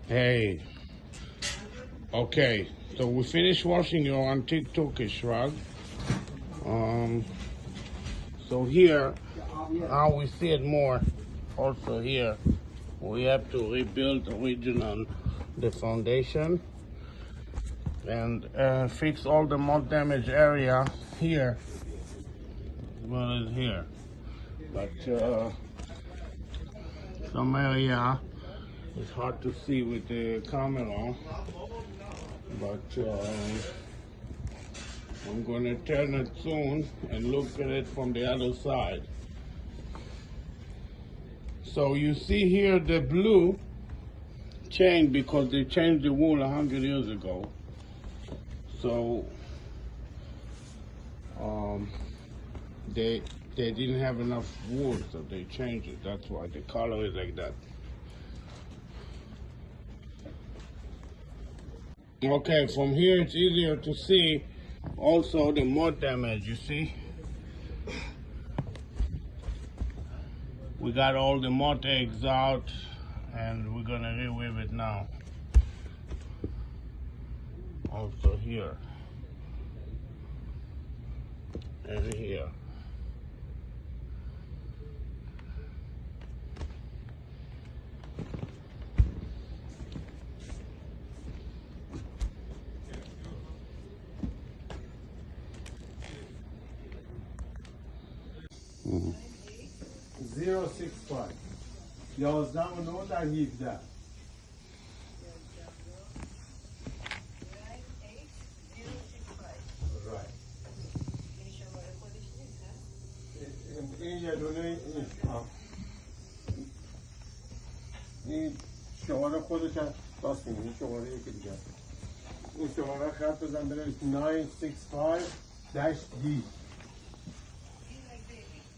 Hey, okay, so we finished washing your antique Turkish rug. So here, now we see it more. Also here, we have to rebuild original the foundation and fix all the more damaged area here. Well, it's here, but some area it's hard to see with the camera, but I'm going to turn it soon and look at it from the other side. So you see here the blue changed because they changed the wool 100 years ago. So they didn't have enough wool, so they changed it. That's why the color is like that. Okay, from here it's easier to see also the mold damage, you see? We got all the mold eggs out and we're gonna reweave it now. Also here and here. Mm-hmm. 065 11 در 17 این یه دونه این شماره خودش هم راست میگه، این شماره یکی دیگه این شماره خط بزن بنویس 965-D.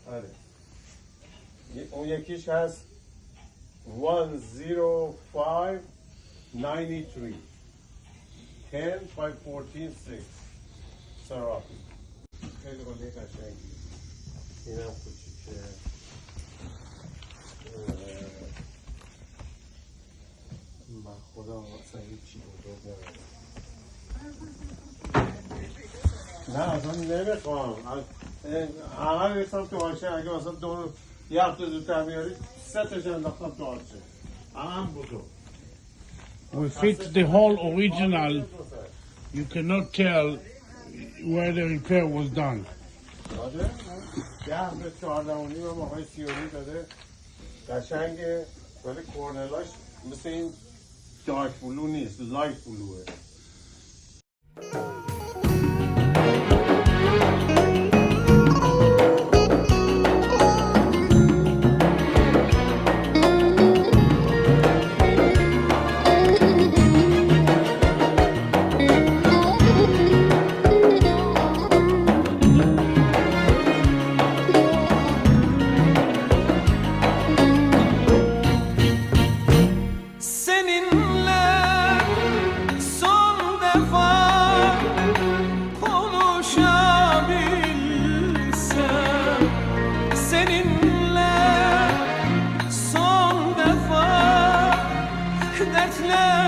آره اون یکیش هست 10593 105146 صرافی. خیلی قضیه قشنگی. اینم کوچیکه. من خودم واسه هیچی بزرگ نه اصلا نمیخوام. همه ریختم تو آشه. اگه مثلا دور یه هفته زودتر میاری 3 تاش انداختم تو آشه. هم بزرگ. We fixed the whole original. You cannot tell where the repair was done. آره؟ یه هفته 14 و نیم هم آقای سیونی داده قشنگه ولی کورنلاش مثل این دارک بلو نیست، لایت بلوه. Dertler